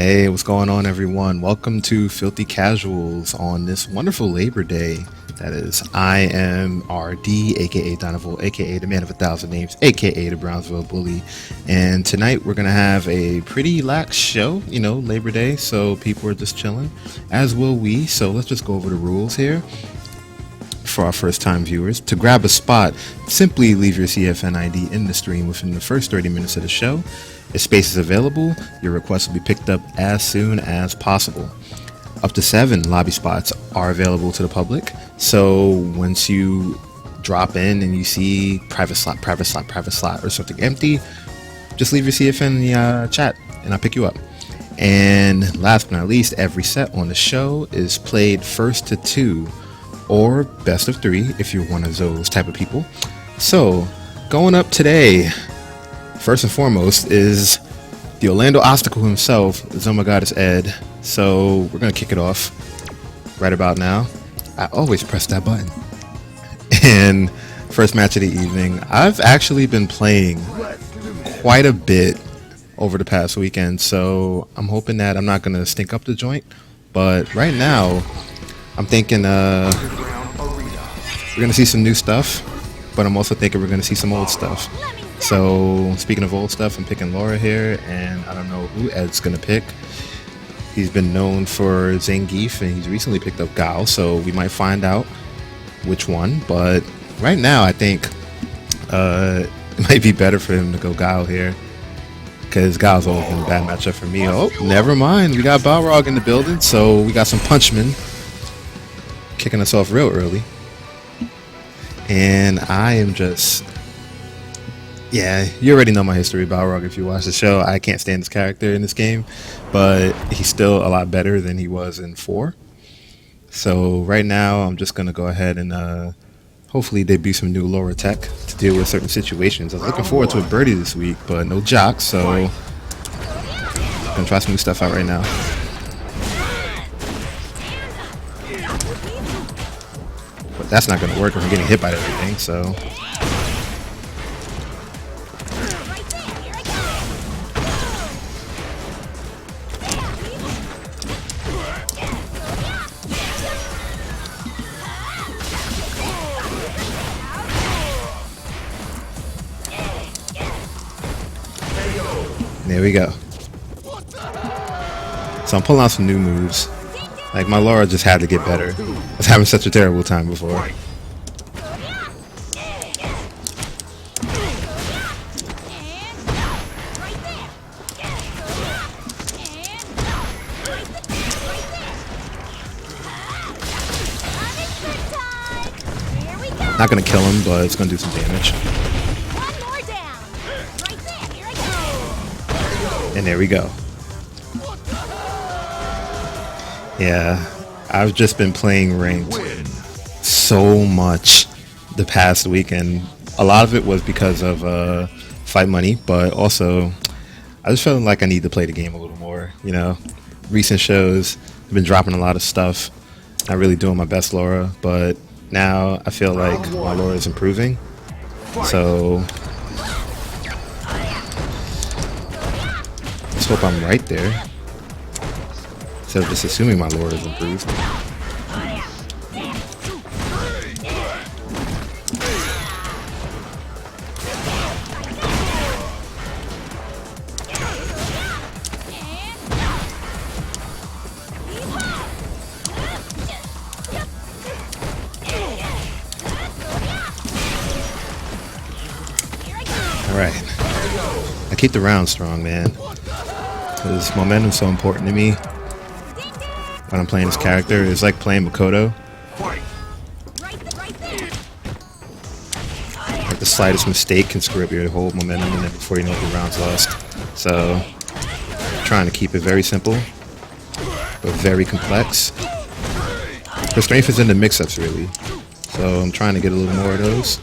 Hey, what's going on, everyone? Welcome to Filthy Casuals on this wonderful Labor Day. That is, I am RD, aka Donovan, aka the man of a thousand names, aka the Brownsville Bully. And tonight we're going to have a pretty lax show, Labor Day, so people are just chilling, as will we. So let's just go over the rules here. For our first time viewers, to grab a spot, simply leave your CFN ID in the stream within the first 30 minutes of the show. If space is available, your request will be picked up as soon as possible. Up to 7 lobby spots are available to the public, so once you drop in and you see private slot, or something empty, just leave your CFN in the chat and I'll pick you up. And last but not least, every set on the show is played first to 2 or best of 3 if you're one of those type of people. So going up today, first and foremost, is the Orlando Obstacle himself, Zoma Goddess Ed. So we're gonna kick it off right about now. I always press that button. And first match of the evening, I've actually been playing quite a bit over the past weekend, so I'm hoping that I'm not gonna stink up the joint. But right now, I'm thinking we're gonna see some new stuff, but I'm also thinking we're gonna see some old stuff. So speaking of old stuff, I'm picking Laura here, and I don't know who Ed's gonna pick. He's been known for Zangief, and he's recently picked up Gao, so we might find out which one. But right now, I think it might be better for him to go Gao here, because Gao's always been a bad matchup for me. Oh, never mind. We got Balrog in the building, so we got some punchmen kicking us off real early. And I am just... Yeah, you already know my history about Balrog if you watch the show. I can't stand this character in this game, but he's still a lot better than he was in 4. So right now, I'm just going to go ahead and hopefully debut some new Laura tech to deal with certain situations. I was looking forward to a birdie this week, but no jock, so I'm going to try some new stuff out right now. But that's not going to work if I'm getting hit by everything, so... There we go. So I'm pulling out some new moves. Like, my Laura just had to get better. I was having such a terrible time before. Not gonna kill him, but it's gonna do some damage. And there we go. Yeah, I've just been playing ranked so much the past weekend. A lot of it was because of fight money, but also I just felt like I need to play the game a little more. Recent shows have been dropping a lot of stuff. Not really doing my best Laura, but now I feel like my Laura is improving. So let's hope I'm right there, instead of just assuming my Laura is improved. Alright. I keep the round strong, man, because momentum's so important to me when I'm playing this character. It's like playing Makoto. Like, the slightest mistake can screw up your whole momentum, and then before you know it, the round's lost. So, trying to keep it very simple, but very complex. The strength is in the mix-ups, really. So I'm trying to get a little more of those.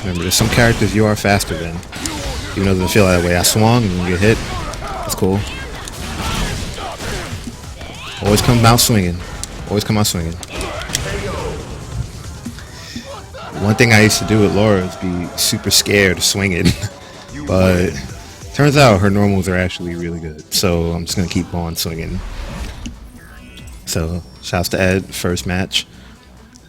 Remember, there's some characters you are faster than, even though it doesn't feel that way. I swung and you get hit. That's cool. Always come out swinging. Always come out swinging. One thing I used to do with Laura is be super scared of swinging, but turns out her normals are actually really good. So I'm just gonna keep on swinging. So shouts to Ed, first match,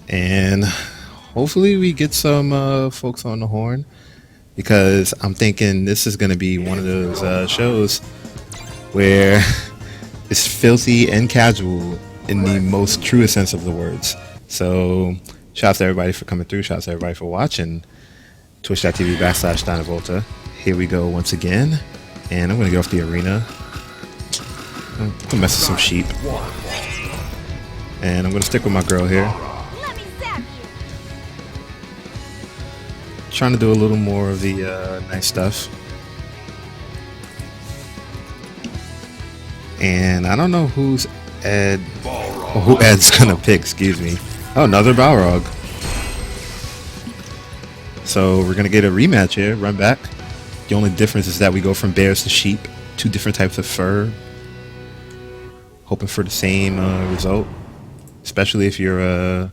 and hopefully we get some folks on the horn because I'm thinking this is gonna be one of those shows where it's filthy and casual in the most truest sense of the words. So shouts to everybody for coming through. Shouts to everybody for watching. Twitch.tv/Dynavolta. Here we go once again. And I'm going to get off the arena. I'm going to mess with some sheep. And I'm going to stick with my girl here. Trying to do a little more of the nice stuff. And I don't know who's Ed, or who Ed's going to pick, excuse me. Oh, another Balrog. So we're going to get a rematch here, run back. The only difference is that we go from bears to sheep, two different types of fur. Hoping for the same result, especially if you're a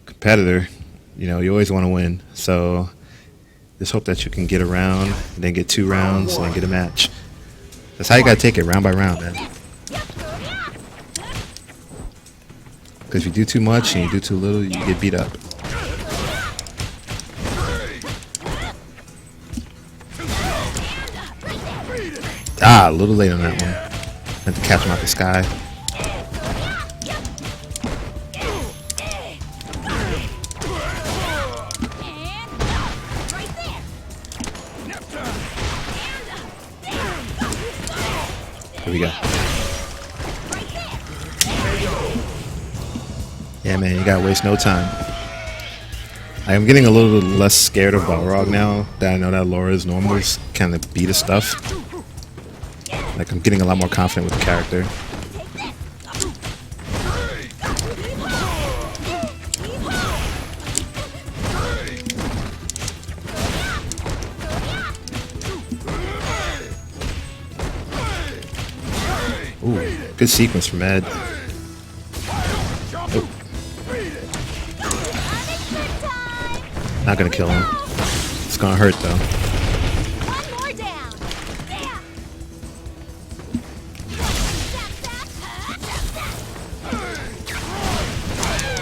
competitor. You know, you always want to win. So just hope that you can get a round, and then get 2 rounds, and then get a match. That's how you got to take it, round by round, man. Because if you do too much and you do too little, you get beat up. Ah, a little late on that one. Had to catch him out the sky. Here we go. Yeah, man, you gotta waste no time. I'm getting a little less scared of Balrog now that I know that Laura's normals kind of beat his stuff. Like, I'm getting a lot more confident with the character. Ooh, good sequence from Ed. Oh. Not gonna kill him. It's gonna hurt though.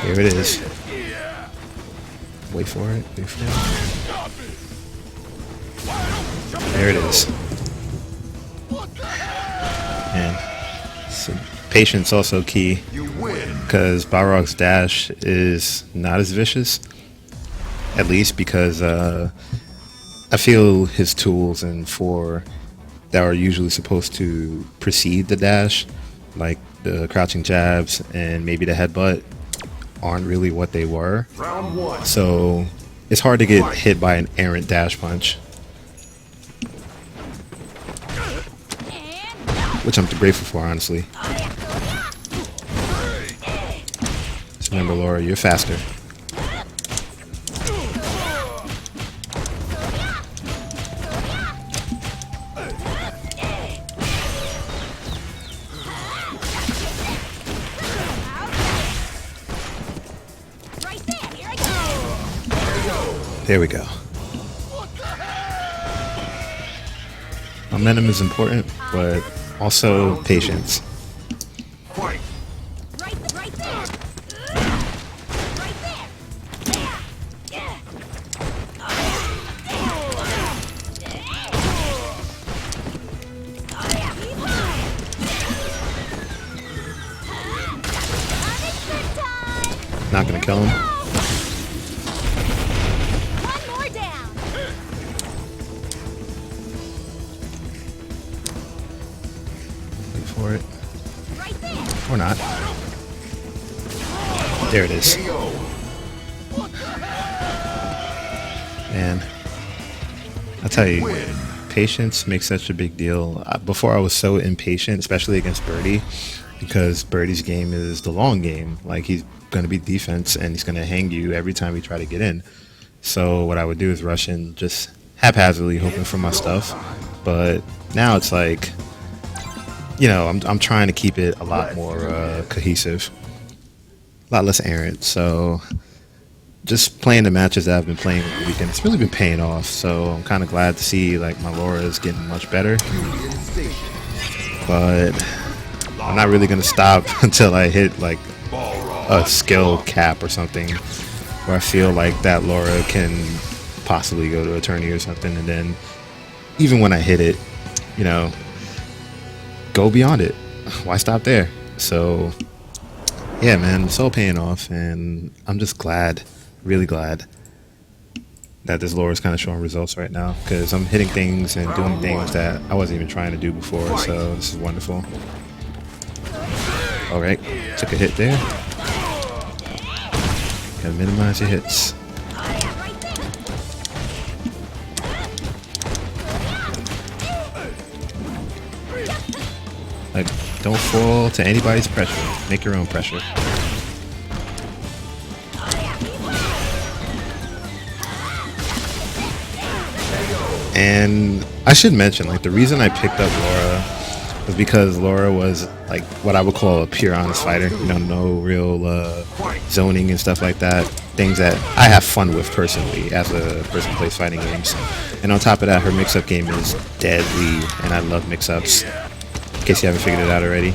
Here it is. Wait for it. Wait for it. There it is. And so patience also key because Balrog's dash is not as vicious. At least because I feel his tools and four that are usually supposed to precede the dash, like the crouching jabs and maybe the headbutt, aren't really what they were. So it's hard to get hit by an errant dash punch. Which I'm grateful for, honestly. Just remember, Laura, you're faster. There we go. Momentum is important, but also patience. Not gonna kill him. For it. Or not. There it is. And I'll tell you, patience makes such a big deal. Before I was so impatient, especially against Birdie, because Birdie's game is the long game. Like, he's going to be defense and he's going to hang you every time we try to get in. So what I would do is rush in just haphazardly, hoping for my stuff. But now it's like, you know, I'm trying to keep it a lot more cohesive, a lot less errant. So just playing the matches that I've been playing over the weekend, it's really been paying off. So I'm kind of glad to see like my Laura is getting much better. But I'm not really gonna stop until I hit like a skill cap or something, where I feel like that Laura can possibly go to a tourney or something, and then even when I hit it, you know, go beyond it. Why stop there? So yeah, man, it's all paying off, and I'm just glad, really glad that this lore is kind of showing results right now, because I'm hitting things and doing things that I wasn't even trying to do before, so this is wonderful. Alright, took a hit there. Gotta minimize your hits. Like, don't fall to anybody's pressure. Make your own pressure. And I should mention, like, the reason I picked up Laura was because Laura was like what I would call a pure honest fighter. You know, no real zoning and stuff like that. Things that I have fun with personally as a person who plays fighting games. And on top of that, her mix-up game is deadly, and I love mix-ups. In case you haven't figured it out already.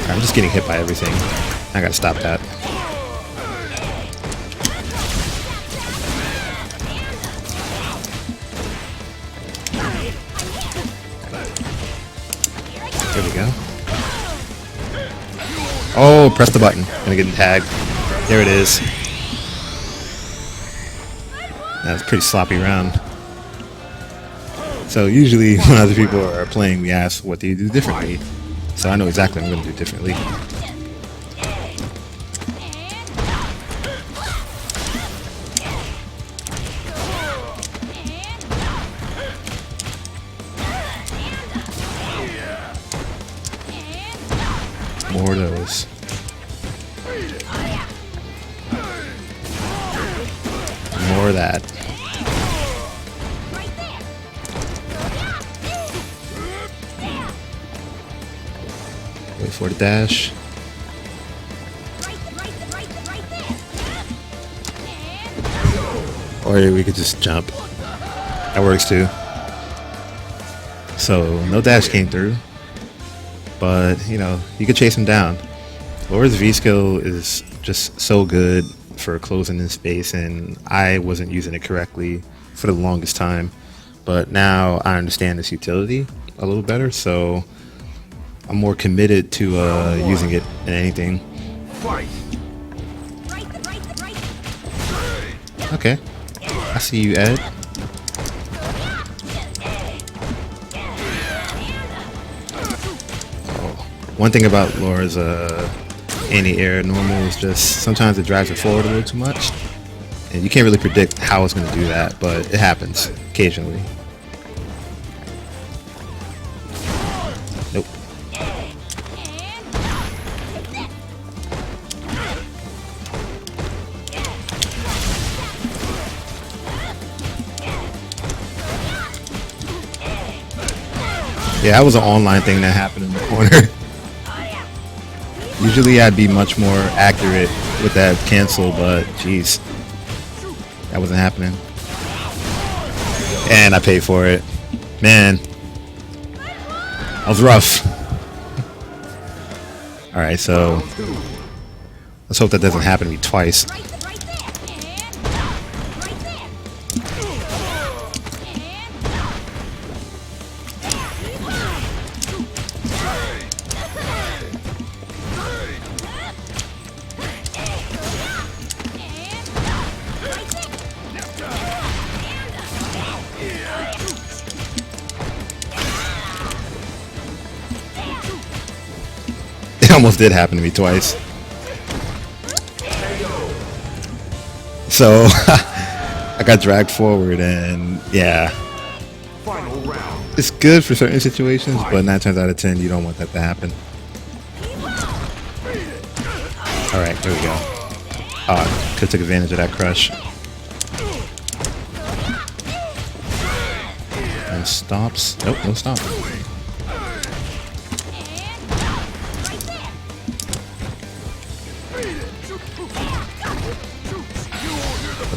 I'm just getting hit by everything. I gotta stop that. There we go. Oh, press the button. Gonna get tagged. There it is. That's a pretty sloppy round. So usually when other people are playing, we ask, what do you do differently? So I know exactly what I'm going to do differently. More of those. More of that. Wait for the dash. Or we could just jump. That works too. So no dash came through. But, you know, you could chase him down. Laura's V skill is just so good for closing in space, and I wasn't using it correctly for the longest time. But now I understand its utility a little better, so I'm more committed to using it in anything. Okay. I see you, Ed. One thing about Laura's anti-air normal is just sometimes it drives it forward a little too much. And you can't really predict how it's going to do that, but it happens occasionally. Nope. Yeah, that was an online thing that happened in the corner. Usually I'd be much more accurate with that cancel, but jeez, that wasn't happening. And I paid for it. Man, that was rough. Alright, so let's hope that doesn't happen to me twice. It almost did happen to me twice. So I got dragged forward, and yeah, it's good for certain situations, but 9 times out of 10 you don't want that to happen. Alright, there we go. Oh, could have took advantage of that crush. And stops. Nope, no stop.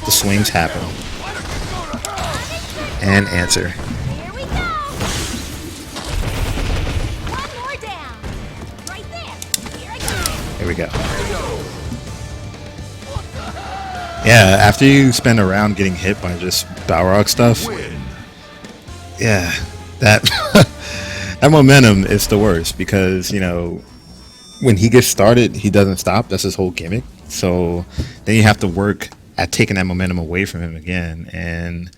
let the swings happen. And answer. Here we go. One more down. Right there. Here I go. Here we go. Yeah, after you spend a round getting hit by just Balrog stuff, yeah, that that momentum is the worst because, you know, when he gets started, he doesn't stop. That's his whole gimmick. So then you have to work at taking that momentum away from him again, and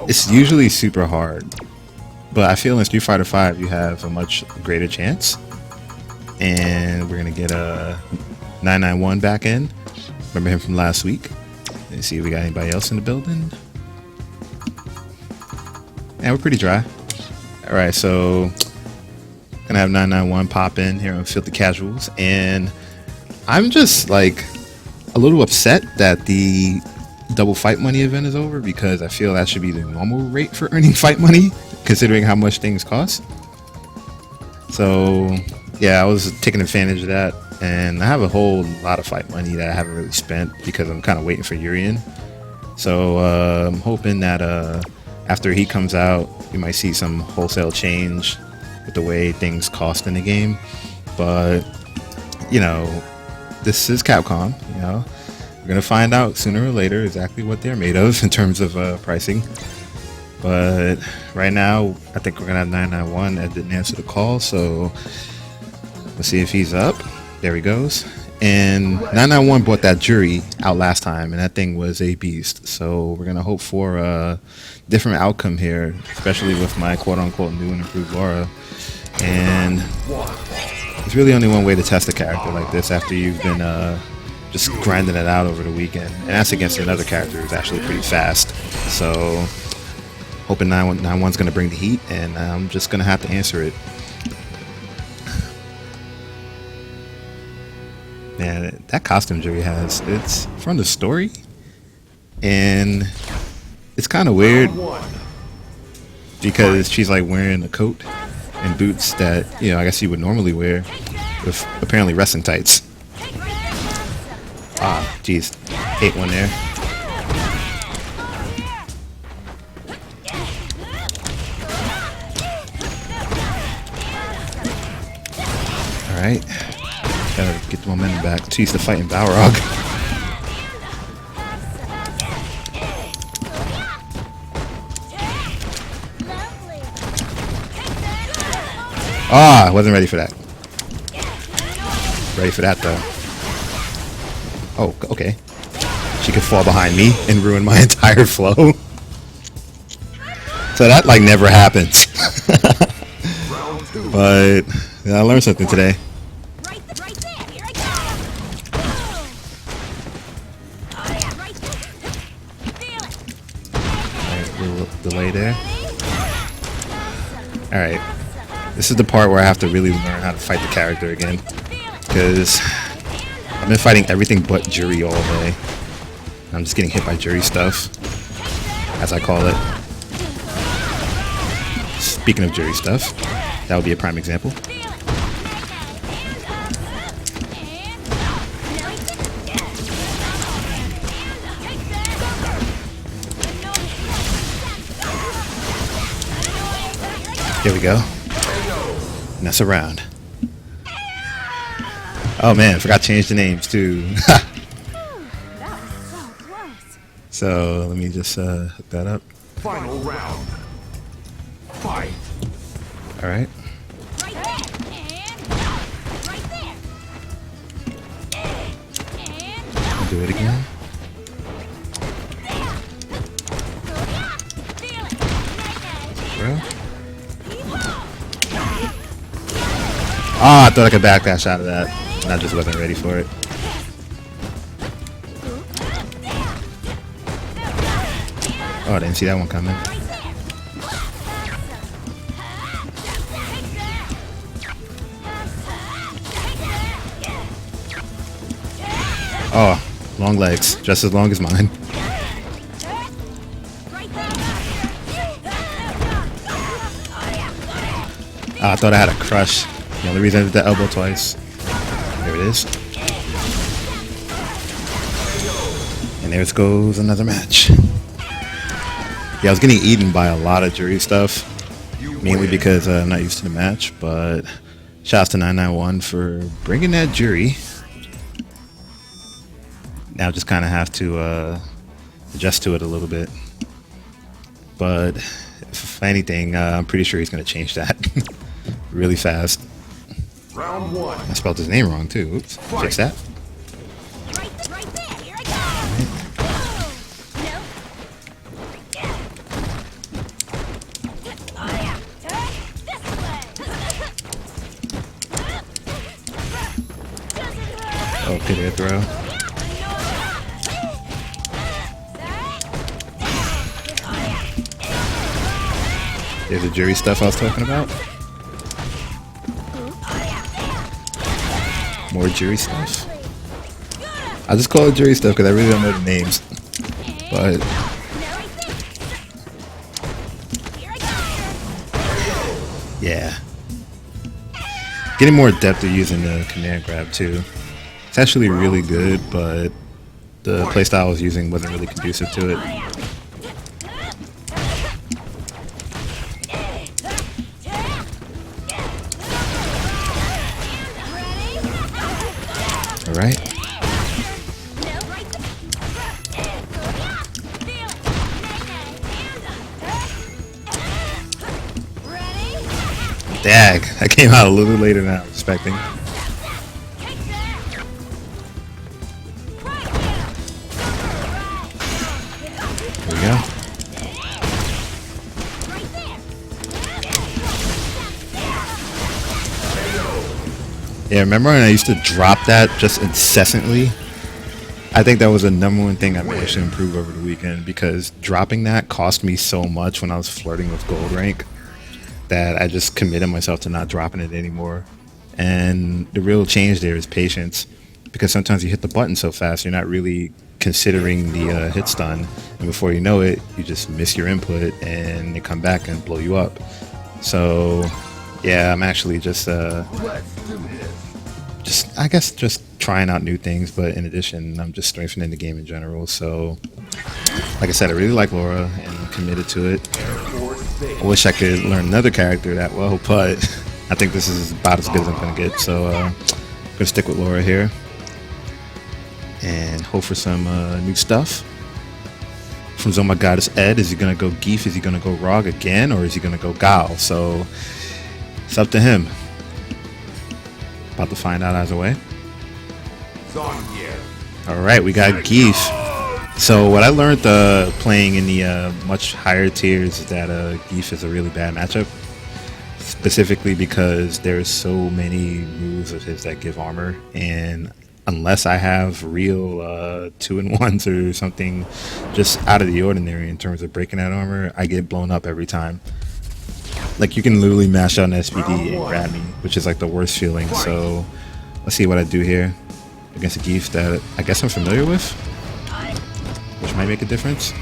it's usually super hard. But I feel in Street Fighter V you have a much greater chance, and we're gonna get a 991 back in. Remember him from last week. Let's see if we got anybody else in the building. And we're pretty dry. All right, so gonna have 991 pop in here on Filthy Casuals, and I'm just like a little upset that the double fight money event is over because I feel that should be the normal rate for earning fight money considering how much things cost. So yeah, I was taking advantage of that, and I have a whole lot of fight money that I haven't really spent because I'm kind of waiting for Urian. So I'm hoping that after he comes out, we might see some wholesale change with the way things cost in the game. But you know, this is Capcom, you know, we're gonna find out sooner or later exactly what they're made of in terms of pricing. But right now I think we're gonna have 991 that didn't answer the call, so let's see if he's up. There he goes. And 991 bought that jury out last time, and that thing was a beast. So we're gonna hope for a different outcome here, especially with my quote-unquote new and improved Laura. And there's really only one way to test a character like this after you've been just grinding it out over the weekend, and that's against another character who's actually pretty fast. So hoping 991's gonna bring the heat, and I'm just gonna have to answer it. Man, that costume Jerry has, it's from the story, and it's kind of weird because she's like wearing a coat and boots that, you know, I guess you would normally wear with apparently wrestling tights. Ah, geez, ate one there. All right. Gotta get the momentum back. Too used to fighting Balrog. Ah, wasn't ready for that. Ready for that though. Oh, okay. She could fall behind me and ruin my entire flow. So that like never happens. But yeah, I learned something today. Delay there. Alright, this is the part where I have to really learn how to fight the character again, because I've been fighting everything but jury all day. I'm just getting hit by jury stuff, as I call it. Speaking of jury stuff, that would be a prime example. Here we go. And that's a round. Oh man, I forgot to change the names too. So let me just hook that up. Final round. Fight. All right. I'll do it again. Bro. Ah, I thought I could backdash out of that, and I just wasn't ready for it. Oh, I didn't see that one coming. Oh, long legs, just as long as mine. Ah, I thought I had a crush. The only reason I did that elbow twice. There it is. And there goes another match. Yeah, I was getting eaten by a lot of jury stuff, mainly because I'm not used to the match, but shouts to 991 for bringing that jury. Now just kind of have to adjust to it a little bit. But if anything, I'm pretty sure he's going to change that really fast. Round one. I spelled his name wrong too. Oops. Fix that. Right there. Here I go. Oh, yeah. This way. Oh, good air throw. There's the jury stuff I was talking about. More jury stuff. I just call it jury stuff because I really don't know the names. But yeah, getting more depth of using the command grab too. It's actually really good, but the playstyle I was using wasn't really conducive to it. All right. Dag, I came out a little later than I was expecting. There we go. Yeah, remember when I used to drop that just incessantly? I think that was the #1 thing I managed to improve over the weekend, because dropping that cost me so much when I was flirting with gold rank that I just committed myself to not dropping it anymore. And the real change there is patience, because sometimes you hit the button so fast you're not really considering the hit stun, and before you know it you just miss your input and they come back and blow you up. So yeah, I'm actually just I guess just trying out new things, but in addition I'm just strengthening the game in general. So like I said, I really like Laura and I'm committed to it. I wish I could learn another character that well, but I think this is about as good as I'm gonna get. So I'm gonna stick with Laura here and hope for some new stuff from Zoma Goddess Ed. Is he gonna go Geef? Is he gonna go Rog again, or is he gonna go Gal? So it's up to him. About to find out either way. All right, we got Geef. So what I learned playing in the much higher tiers is that Geef is a really bad matchup, specifically because there's so many moves of his that give armor, and unless I have real 2-in-1s or something just out of the ordinary in terms of breaking that armor, I get blown up every time. Like, you can literally mash out an SPD and grab me, which is like the worst feeling. So let's see what I do here against a Geef that I guess I'm familiar with, which might make a difference.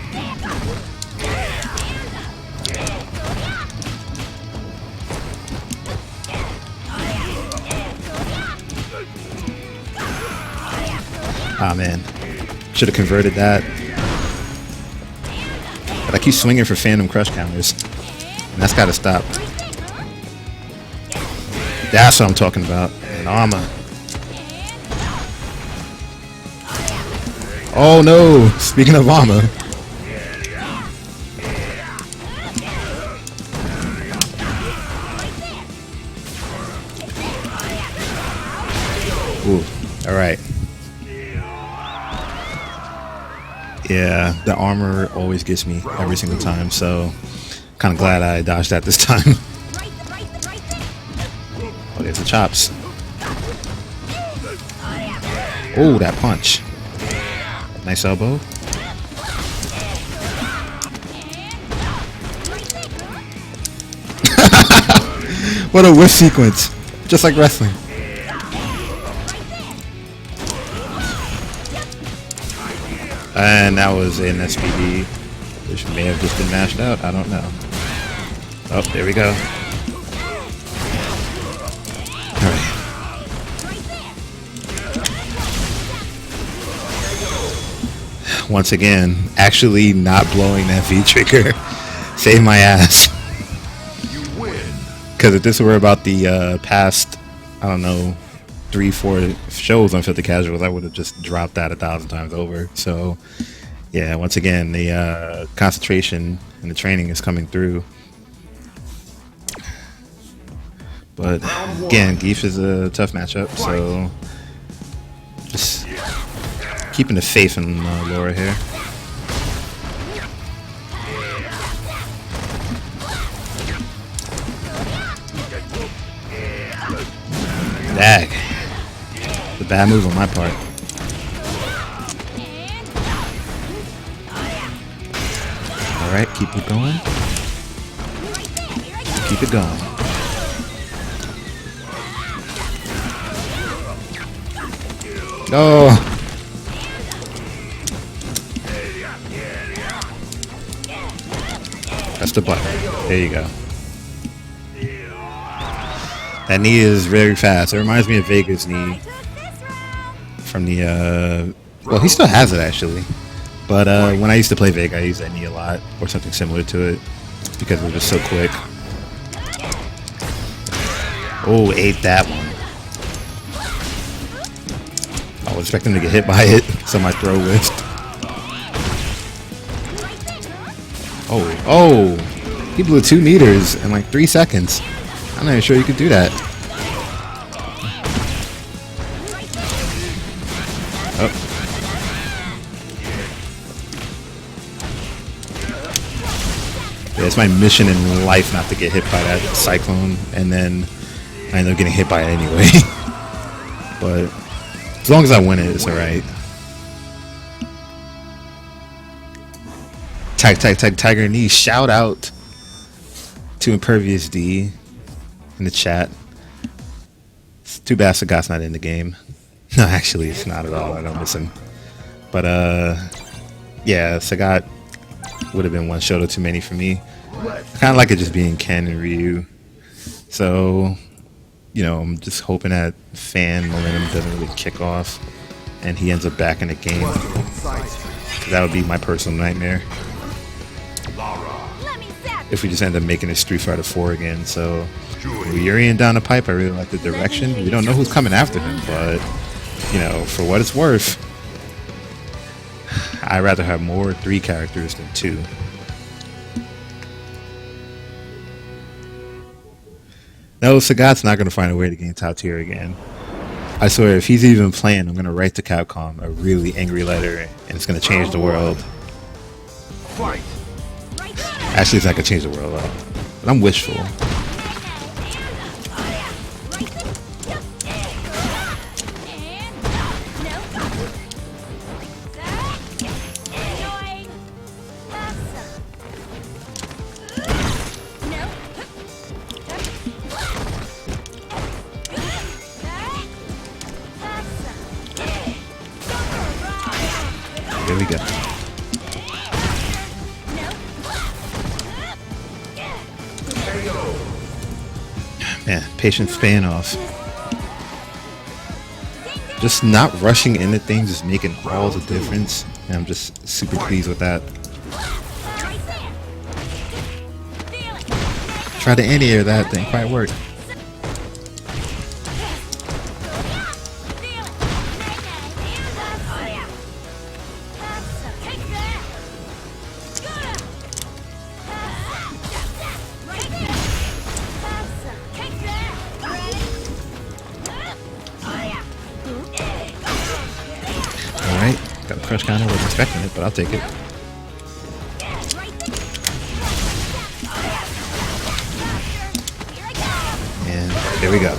Ah man, should have converted that. But I keep swinging for Phantom Crush counters, and that's got to stop. That's what I'm talking about. And armor. Oh no! Speaking of armor. Ooh, alright. Yeah, the armor always gets me every single time, so kind of glad I dodged that this time. Oh, there's the chops. Oh, that punch. Nice elbow. What a whiff sequence. Just like wrestling. And that was an SPD, which may have just been mashed out. I don't know. Oh, there we go. Alright. once again, actually not blowing that V trigger saved my ass. You win. Because if this were about the past, I don't know, 3-4 shows on Filthy Casuals, I would have just dropped that 1,000 times over. So, yeah, once again, the concentration and the training is coming through. But again, Geef is a tough matchup, so just keeping the faith in Laura here. Dag. The bad move on my part. Alright, keep it going. Keep it going. Oh! That's the button. There you go. That knee is very fast. It reminds me of Vega's knee from the well, he still has it actually, but when I used to play Vega, I used that knee a lot or something similar to it because it was just so quick. Oh, ate that one. I was expecting to get hit by it, so my throw whiffed. Oh, he blew 2 meters in like 3 seconds. I'm not even sure you could do that. Oh. Yeah, it's my mission in life not to get hit by that cyclone, and then I end up getting hit by it anyway. But as long as I win it, it's alright. Tiger Knee, shout out to Impervious D in the chat. It's too bad Sagat's not in the game. No, actually, it's not at all. I don't miss him. But, yeah, Sagat would have been one Shoto too many for me. I kind of like it just being Ken and Ryu. So, you know, I'm just hoping that fan momentum doesn't really kick off and he ends up back in the game. That would be my personal nightmare. If we just end up making it Street Fighter 4 again. So, Urian down the pipe, I really like the direction. We don't know who's coming after him, but, you know, for what it's worth, I'd rather have more 3 characters than 2. No, Sagat's not going to find a way to gain top tier again. I swear, if he's even playing, I'm going to write to Capcom a really angry letter, and it's going to change the world. Fight. Actually, it's not going to change the world, but I'm wishful. There we go. Man, patient span off. Just not rushing into things is making all the difference. And I'm just super pleased with that. Try to anti-air that, didn't quite work. Alright, got a crush counter, wasn't expecting it, but I'll take it. And there we go.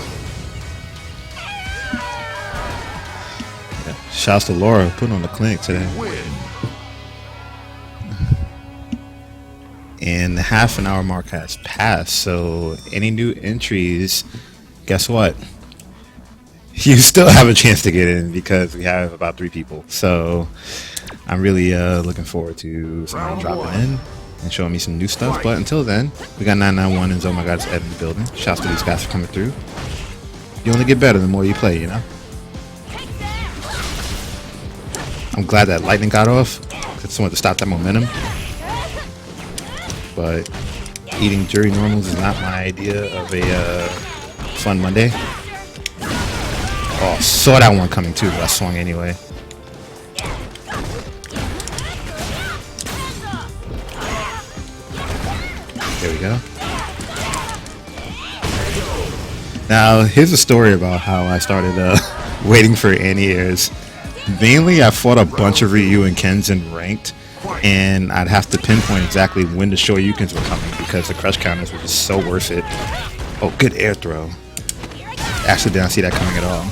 Yeah, shouts to Laura, putting on the clinic today. And the half an hour mark has passed, so any new entries, guess what? You still have a chance to get in because we have about 3 people. So I'm really looking forward to someone dropping in and showing me some new stuff. But until then, we got 991 and Oh My God's Ed in the building. Shouts to these guys for coming through. You only get better the more you play, you know? I'm glad that lightning got off. Cause someone to stop that momentum. But eating jury normals is not my idea of a fun Monday. Oh, saw that one coming too, but I swung anyway. There we go. Now, here's a story about how I started waiting for anti-airs. Mainly, I fought a bunch of Ryu and Kens in ranked, and I'd have to pinpoint exactly when the Shoryukens were coming because the crush counters were just so worth it. Oh, good air throw. Actually, didn't see that coming at all.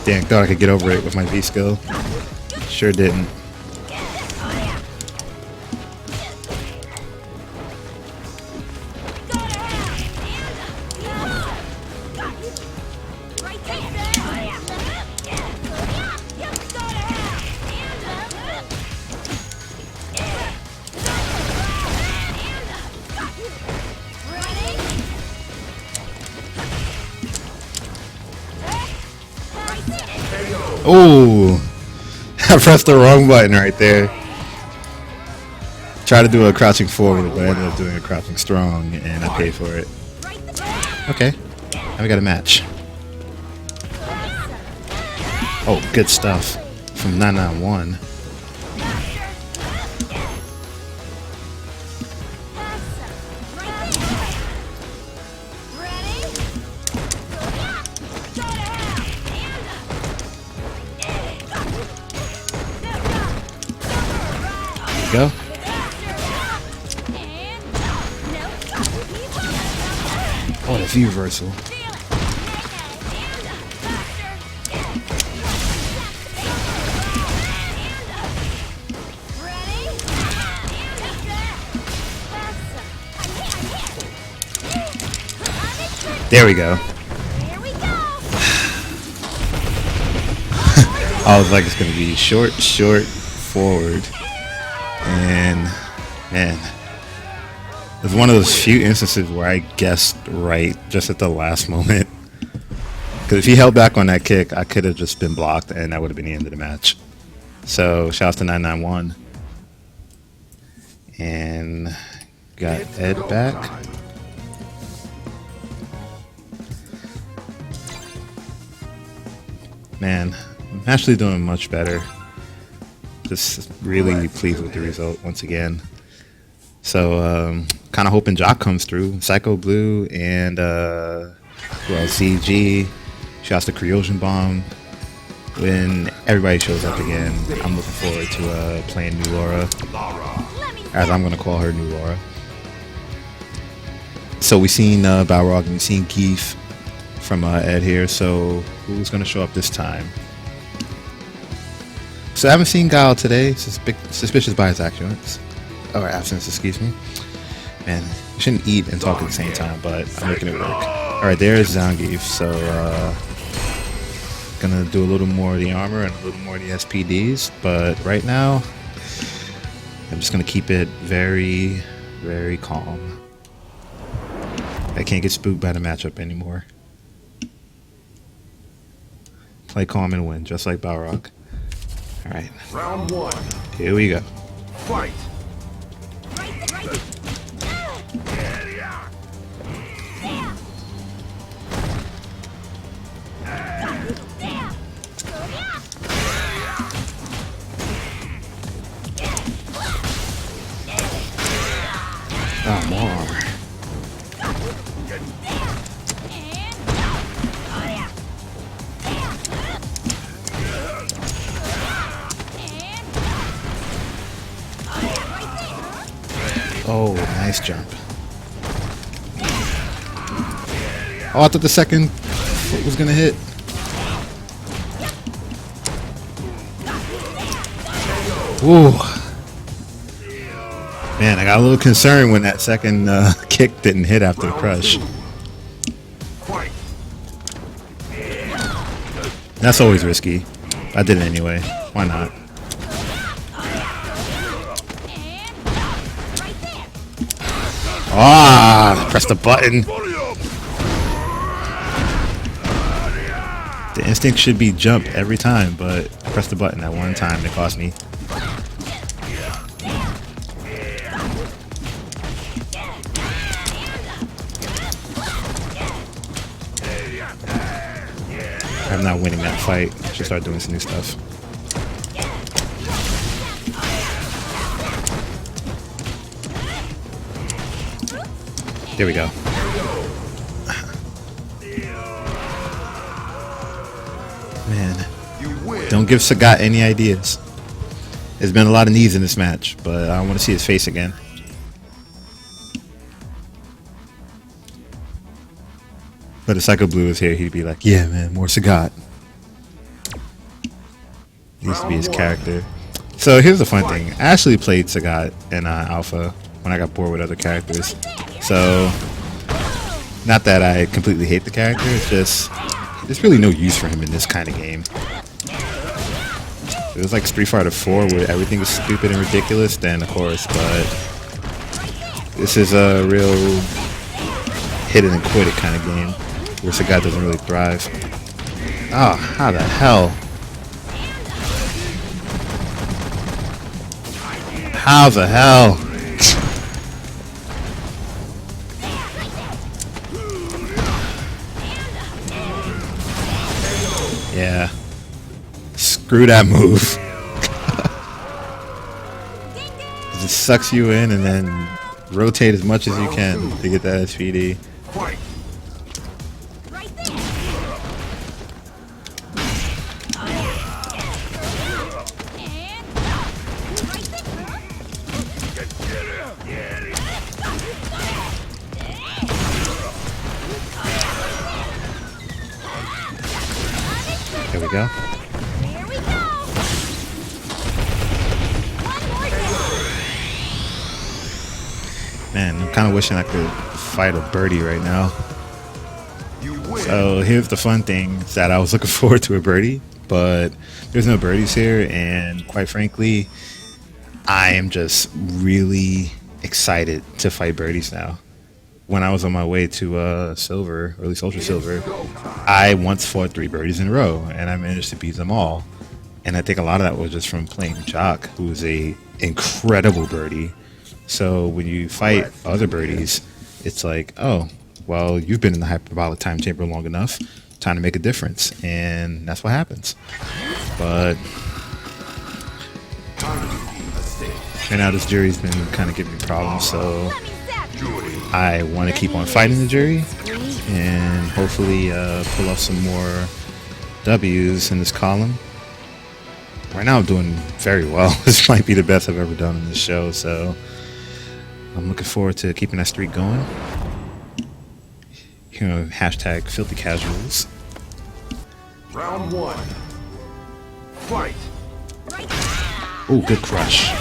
Dang, thought I could get over it with my V skill. Sure didn't. Oh, I pressed the wrong button right there. Tried to do a crouching forward, but I ended up doing a crouching strong, and I paid for it. Okay, now we got a match. Oh, good stuff from 991. Go. Oh, the view reversal. There we go. I was like, it's gonna be short, forward. And man, it's one of those few instances where I guessed right just at the last moment. Because if he held back on that kick, I could have just been blocked and that would have been the end of the match. So shout out to 991. And got Ed back. Man, I'm actually doing much better. Just really pleased with the result once again. So kind of hoping Jock comes through. Psycho Blue and CG. Shouts to Creosion Bomb. When everybody shows up again, I'm looking forward to playing New Laura, as I'm going to call her New Laura. So we've seen Balrog and we've seen Keith from Ed here. So who's going to show up this time? So I haven't seen Guile today. Suspicious by his actions. Or absence, excuse me. Man, you shouldn't eat and talk at the same time, but I'm making it work. Alright, there's Zangief. So, gonna do a little more of the armor and a little more of the SPDs. But right now, I'm just gonna keep it very, very calm. I can't get spooked by the matchup anymore. Play calm and win, just like Balrog. Alright. Round one. Here we go. Fight. Oh, more. Oh, nice jump. Oh, I thought the second foot was gonna hit. Ooh. Man, I got a little concerned when that second kick didn't hit after the crush. That's always risky. I did it anyway. Why not? Ah, press the button. The instinct should be jump every time, but I pressed the button at one time and it cost me. I'm not winning that fight. I should start doing some new stuff. There we go. Man, don't give Sagat any ideas. There's been a lot of knees in this match, but I want to see his face again. But if Psycho Blue was here, he'd be like, yeah, man, more Sagat. Needs to be his character. So here's the fun thing. I actually played Sagat in Alpha when I got bored with other characters. So, not that I completely hate the character, it's just, there's really no use for him in this kind of game. It was like Street Fighter 4 where everything was stupid and ridiculous, then of course, but this is a real hit it and quit it kind of game where Sagat doesn't really thrive. Oh, how the hell? How the hell? Yeah. Screw that move. It just sucks you in and then rotate as much as you can to get that SPD. There we go. Here we go. One more down. Man, I'm kind of wishing I could fight a birdie right now. So here's the fun thing, is that I was looking forward to a birdie, but there's no birdies here, and quite frankly, I am just really excited to fight birdies now. When I was on my way to silver, or at least ultra silver, I once fought 3 birdies in a row, and I managed to beat them all. And I think a lot of that was just from playing Jock, who is a incredible birdie. So when you fight other birdies, it's like, oh, well, you've been in the hyperbolic time chamber long enough, time to make a difference, and that's what happens. But right now this jury's been kind of giving me problems, so I want to keep on fighting the jury and hopefully pull off some more W's in this column. Right now I'm doing very well. This might be the best I've ever done in this show, so I'm looking forward to keeping that streak going. You know, hashtag filthy casuals. Round 1. Fight. Ooh, good crush.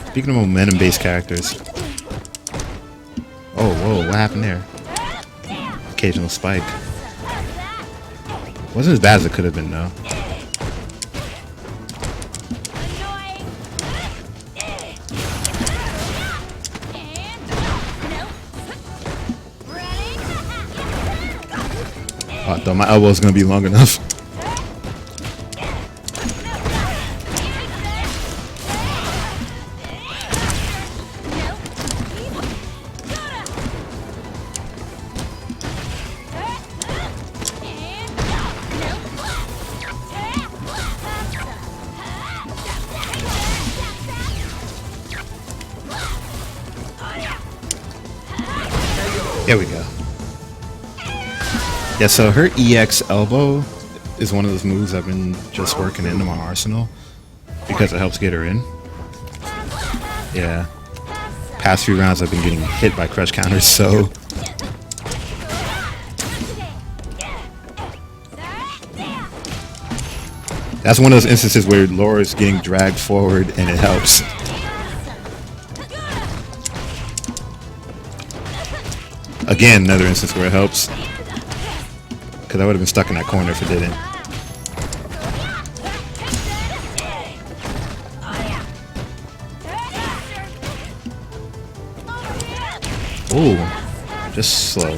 Speaking of momentum-based characters. Oh, whoa, what happened there? Occasional spike. Wasn't as bad as it could have been, though. Oh, I thought my elbow was going to be long enough. There we go. Yeah, so her EX elbow is one of those moves I've been just working into my arsenal because it helps get her in. Yeah. Past few rounds I've been getting hit by crush counters, so that's one of those instances where Laura's getting dragged forward and it helps. Again, another instance where it helps. Because I would have been stuck in that corner if it didn't. Ooh, just slow.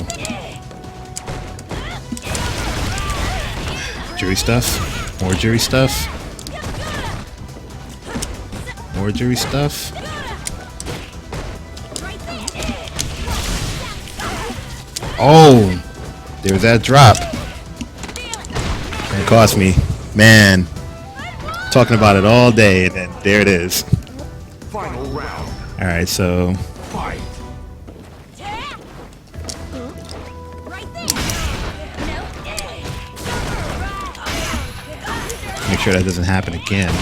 Jury stuff. More jury stuff. More jury stuff. Oh, there's that drop. It cost me. Man, talking about it all day, and then there it is. Final round. All right, so Fight. make sure that doesn't happen again.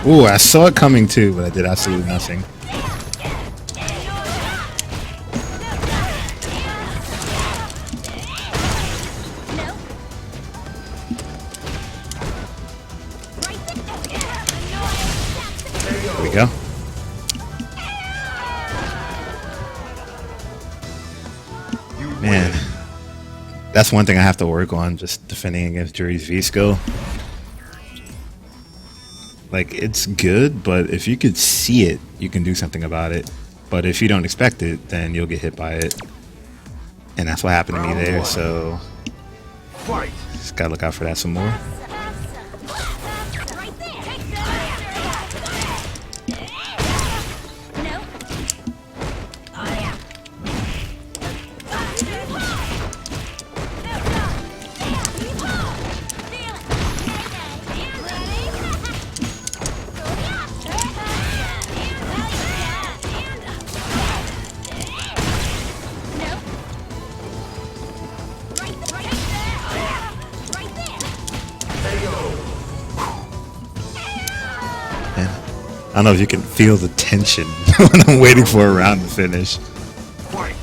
Ooh, I saw it coming too, but I did absolutely nothing. There we go. Man, that's one thing I have to work on, just defending against Jury's V skill. Like, it's good, but if you could see it, you can do something about it. But if you don't expect it, then you'll get hit by it. And that's what happened to me there, so Fight. just gotta look out for that some more. I don't know if you can feel the tension when I'm waiting for a round to finish. Fight.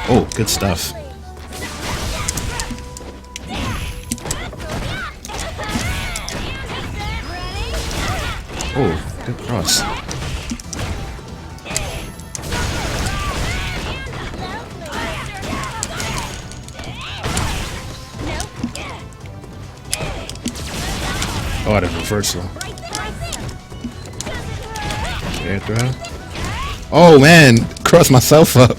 Oh, good stuff. Oh, good cross. Oh, the reversal. Air throw. Oh man, crossed myself up.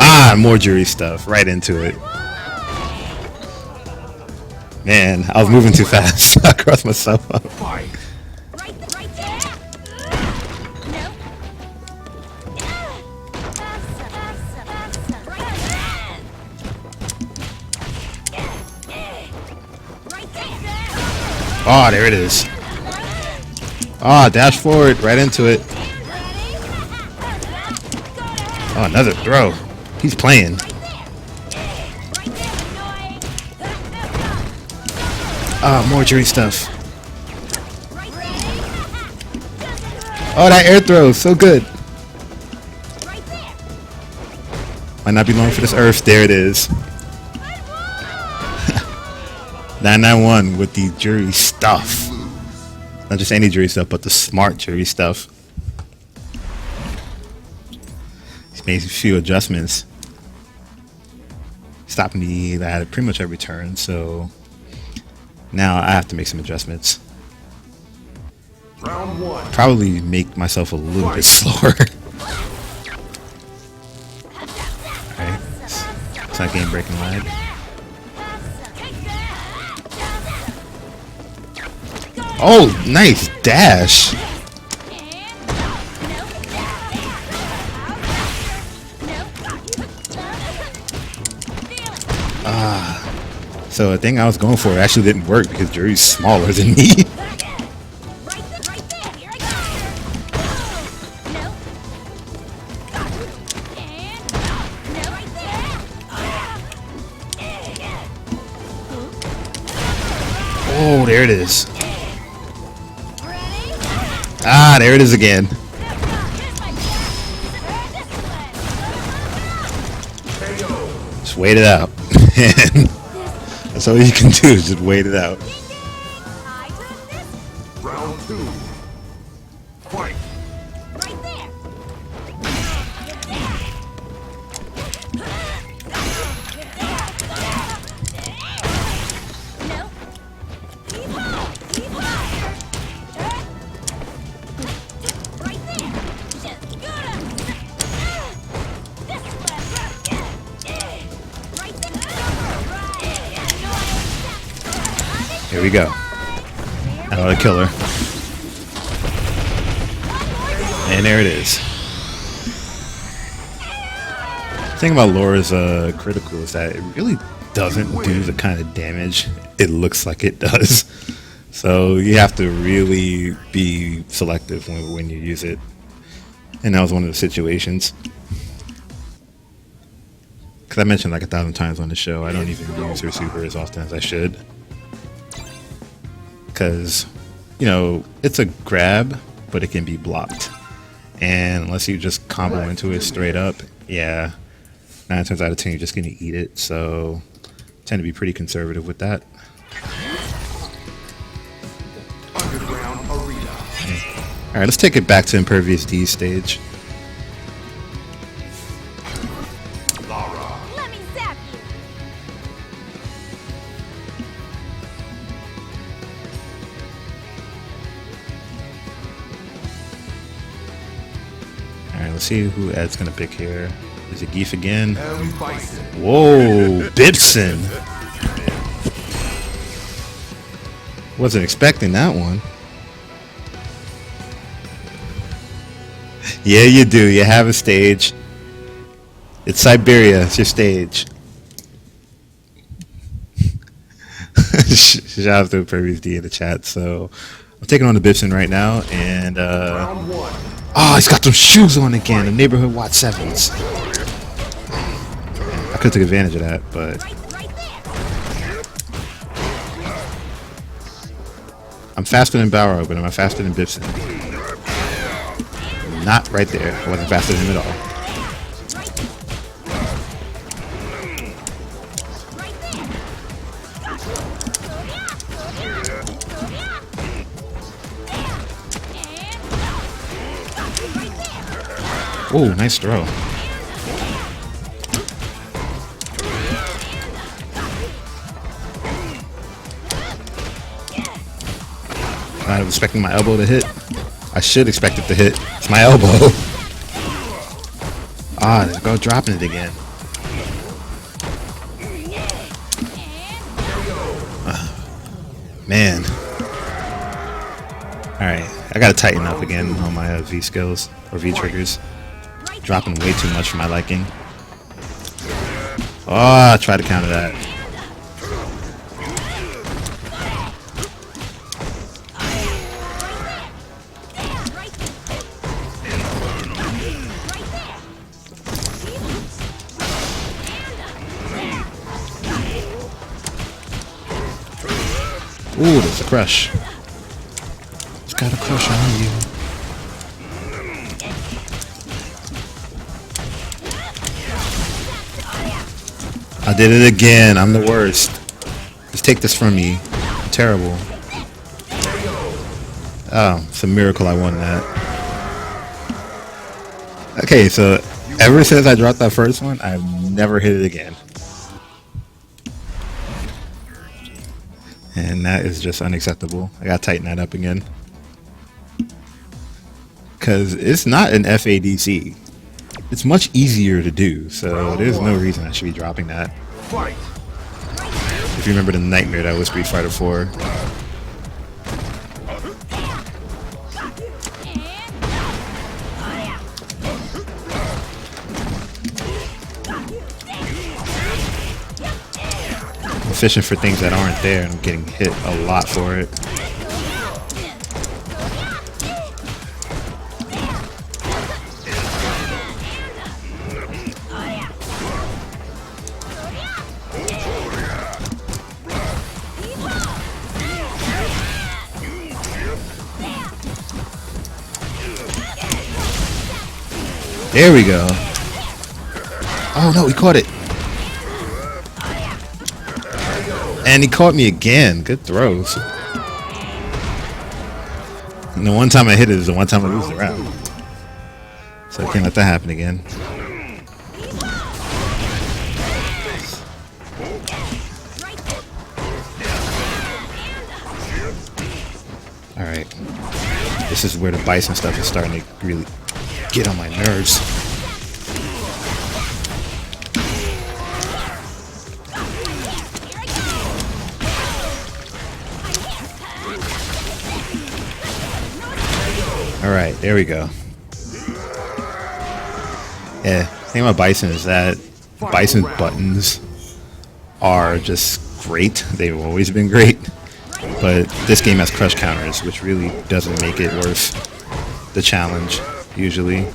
Ah, more jury stuff. Right into it. Man, I was moving too fast. I crossed myself up. Fight. Oh, there it is. Oh, dash forward, right into it. Oh, another throw. He's playing. Ah, more jury stuff. Oh, that air throw, so good. Might not be long for this earth. There it is. 991 with the jury stuff. Not just any jury stuff, but the smart jury stuff. He's made a few adjustments. Stopped me at pretty much every turn, so now I have to make some adjustments. Round one. Probably make myself a little bit slower. Alright. It's not game breaking lag. Oh, nice dash. So the thing I was going for actually didn't work because Jury's smaller than me. Oh, there it is. Ah, there it is again. Just wait it out. That's all you can do is just wait it out. Round two. Fight. Here we go. Another killer. And there it is. The thing about Laura's critical is that it really doesn't do the kind of damage it looks like it does. So you have to really be selective when you use it. And that was one of the situations. Because I mentioned like 1,000 times on the show, I don't even use her super as often as I should. Because, you know, it's a grab, but it can be blocked. And unless you just combo into it straight up, yeah, 9 times out of 10 you're just going to eat it. So I tend to be pretty conservative with that. Underground arena. Alright, let's take it back to Impervious D stage. Lara. Let me zap you. Alright, let's see who Ed's gonna pick here. Is it Geef again? M. Bison. Whoa, Bibson! Wasn't expecting that one. Yeah, you do. You have a stage. It's Siberia. It's your stage. Shout out to Previous D in the chat. So I'm taking on the Bibson right now, and Round 1. oh, he's got them shoes on again. The neighborhood Watt 7s. I could take advantage of that, but Right there. I'm faster than Balrog, but am I faster than Bibson? Not right there. I wasn't faster than him at all. Oh, nice throw. I was expecting my elbow to hit. I should expect it to hit. It's my elbow. Ah, there go dropping it again. Man. Alright, I gotta tighten up again on my V skills, or V triggers. Dropping way too much for my liking. Oh, try to counter that. Ooh, there's a crush. It's got a crush on you. I did it again. I'm the worst. Just take this from me. I'm terrible. Oh, it's a miracle I won that. Okay, so ever since I dropped that first one, I've never hit it again. And that is just unacceptable. I gotta tighten that up again. Because it's not an FADC. It's much easier to do, so there's no reason I should be dropping that. Fight. If you remember the nightmare that was Street Fighter 4. I'm fishing for things that aren't there, and I'm getting hit a lot for it. There we go. Oh no, he caught it. And he caught me again. Good throws. And the one time I hit it is the one time I lose the round. So I can't let that happen again. Alright. This is where the bison stuff is starting to really get on my nerves. Alright, there we go. Yeah, the thing about Bison is that Bison buttons are just great. They've always been great. But this game has crush counters, which really doesn't make it worth the challenge, usually.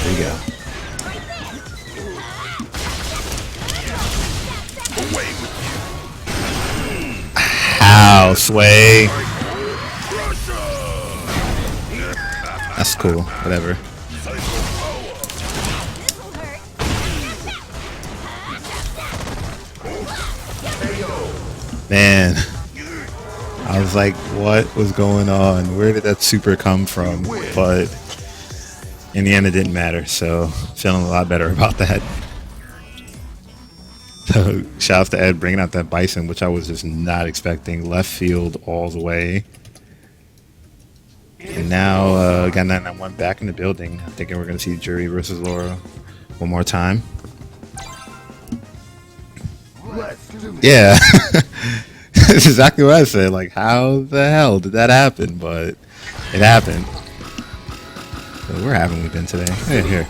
There you go. How, Sway? That's cool. Whatever. Man, I was like, what was going on? Where did that super come from? But in the end, it didn't matter. So feeling a lot better about that. So shout out to Ed bringing out that Bison, which I was just not expecting. Left field all the way. And now got 991 back in the building. I'm thinking we're going to see Jury versus Laura one more time. Yeah. That's exactly what I said. Like, how the hell did that happen? But it happened. So where haven't we been today? Here.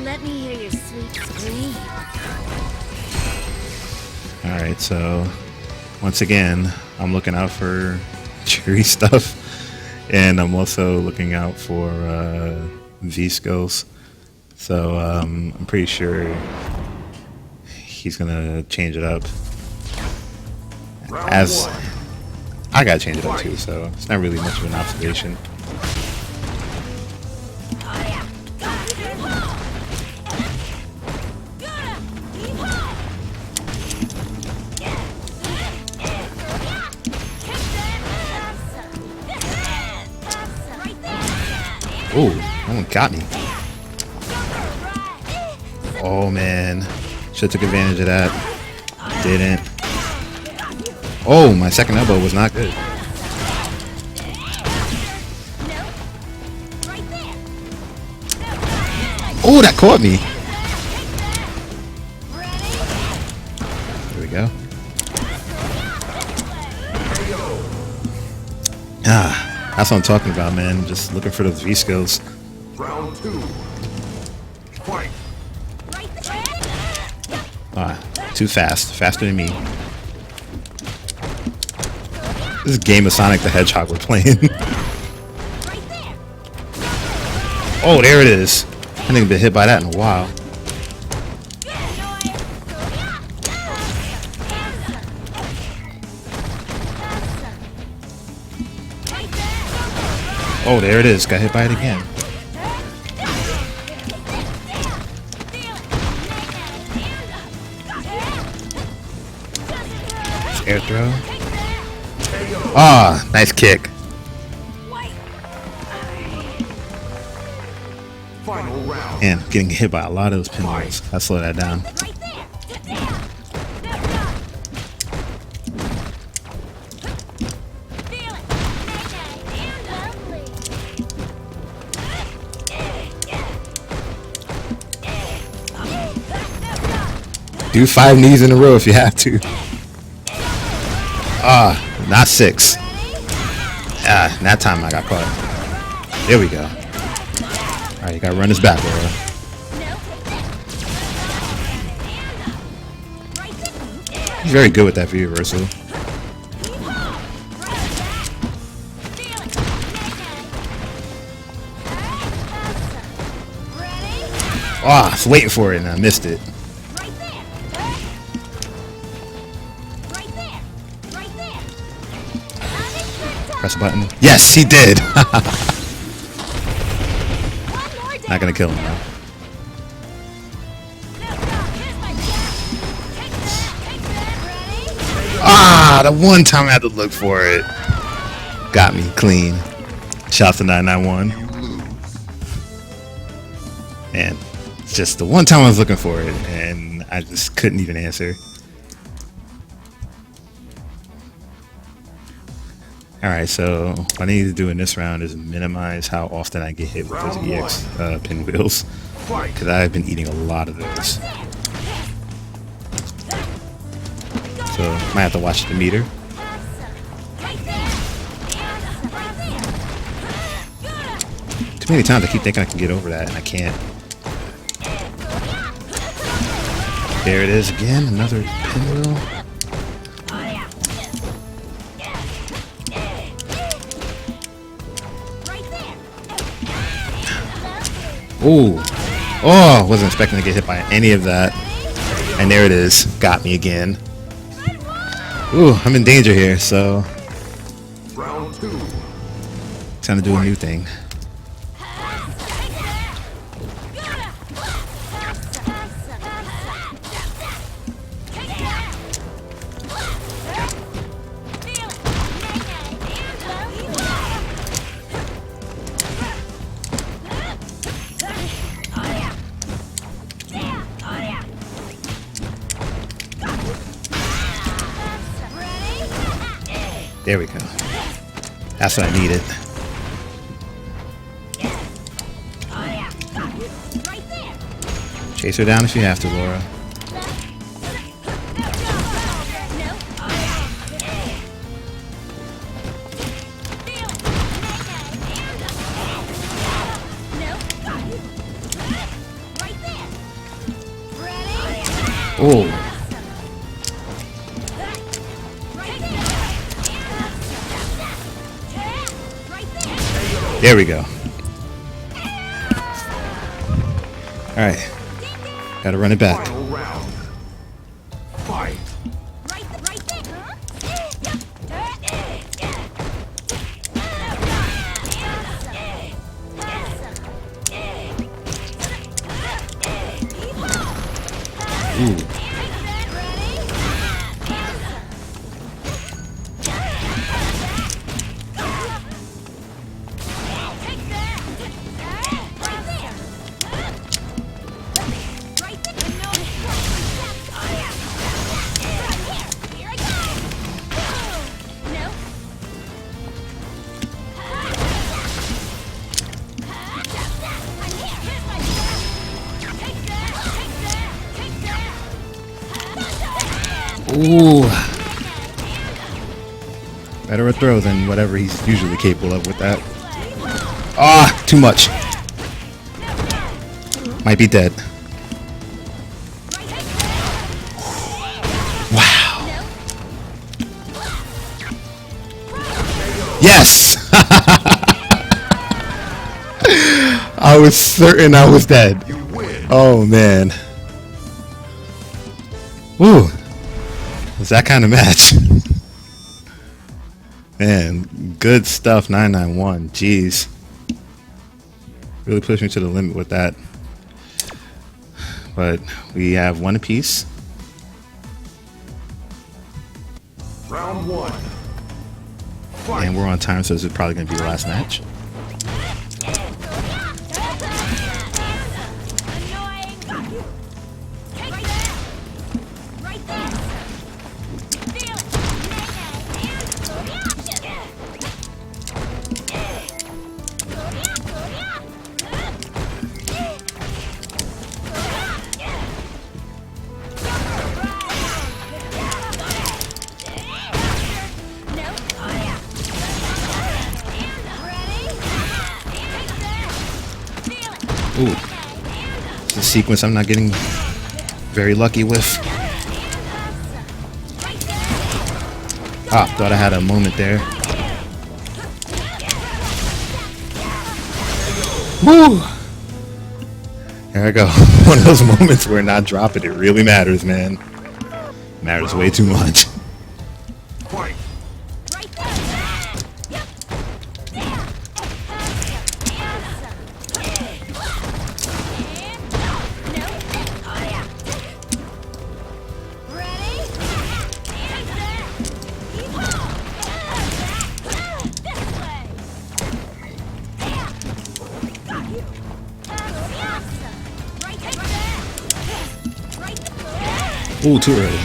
Let me hear your sweet scream. Alright, so once again, I'm looking out for Jury stuff. And I'm also looking out for V skills. So I'm pretty sure he's gonna change it up. As I gotta change it up too, so it's not really much of an observation. Oh, that one got me. Oh man, should have took advantage of that. Didn't. Oh, my second elbow was not good. Oh, that caught me. There we go. Ah, that's what I'm talking about, man. Just looking for those V skills. Round 2. Fight. Ah, too fast. Faster than me. This is Game of Sonic the Hedgehog we're playing. Oh, there it is. I haven't been hit by that in a while. Oh, there it is. Got hit by it again. Air throw. Ah, nice kick. Final round. Man, getting hit by a lot of those pinballs. I slow that down. Do 5 knees in a row if you have to. Ah, not 6. Ah, that time I got caught. There we go. Alright, you gotta run this back, Laura. He's very good with that V reversal. Ah, I was waiting for it and I missed it. Press the button. Yes, he did. Not gonna kill him though. Ah, the one time I had to look for it. Got me clean. Shout out to 991. Man, it's just the one time I was looking for it and I just couldn't even answer. Alright, so what I need to do in this round is minimize how often I get hit with those EX pinwheels. Fight. Because I've been eating a lot of those. So might have to watch the meter. Too many times I keep thinking I can get over that and I can't. There it is again, another pinwheel. Ooh. Oh, wasn't expecting to get hit by any of that. And there it is. Got me again. Ooh, I'm in danger here, so Round 2. time to do a new thing. There we go. That's what I needed. Chase her down if you have to, Laura. Oh. There we go. Alright. Gotta run it back. Final round. Fight. Ooh. Ooh. Better a throw than whatever he's usually capable of with that. Ah, too much. Might be dead. Wow. Yes! I was certain I was dead. You win. Oh, man. Woo. It's that kind of match. Man, good stuff, 991. Jeez. Really pushed me to the limit with that. But we have one apiece. Round 1. Fight. And we're on time, so this is probably going to be the last match. Ooh. It's a sequence I'm not getting very lucky with. Ah, thought I had a moment there. Woo! There I go. One of those moments where not dropping it really matters, man. Matters way too much. Fight. Ooh, too early.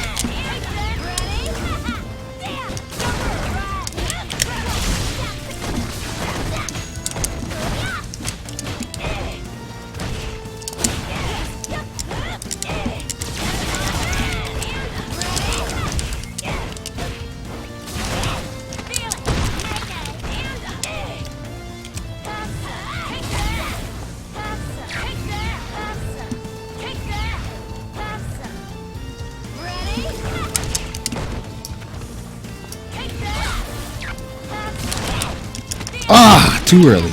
Ah, too early.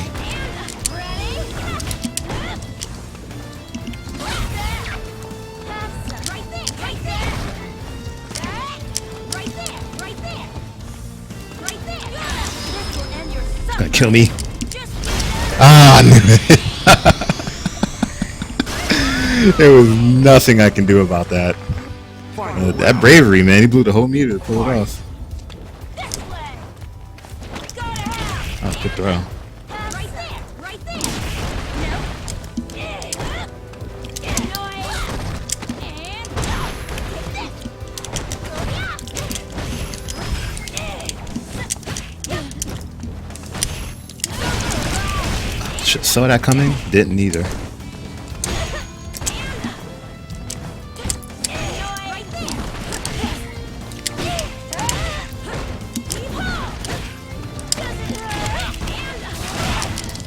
Gonna kill me. Ah, I knew it. There was nothing I can do about that. That bravery, man. He blew the whole meter to pull it off. Oh, good throw. Saw that coming? Didn't either.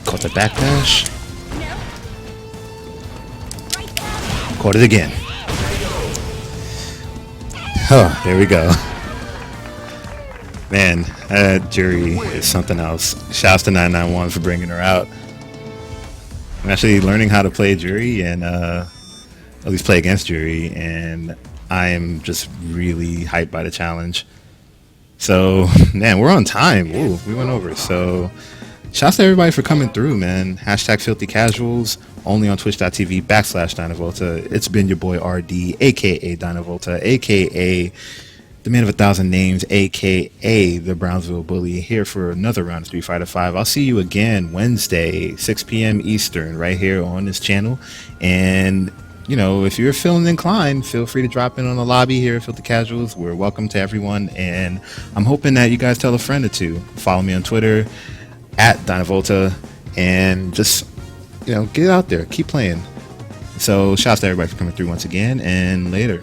Caught the backdash. Caught it again. Oh, there we go. Man, that Jury is something else. Shouts to 991 for bringing her out. I'm actually learning how to play Jury and at least play against Jury, and I am just really hyped by the challenge. So, man, we're on time. Ooh, we went over. So, shouts to everybody for coming through, man. Hashtag Filthy Casuals, only on twitch.tv/Dynavolta. It's been your boy RD, aka Dynavolta, aka the man of 1,000 names, aka the Brownsville Bully, here for another round of Street Fighter 5. I'll see you again Wednesday, 6 p.m. Eastern, right here on this channel. And, you know, if you're feeling inclined, feel free to drop in on the lobby here at Filthy Casuals. We're welcome to everyone. And I'm hoping that you guys tell a friend or two. Follow me on Twitter at Dynavolta, and just, you know, get out there, keep playing. So shouts to everybody for coming through once again, and later.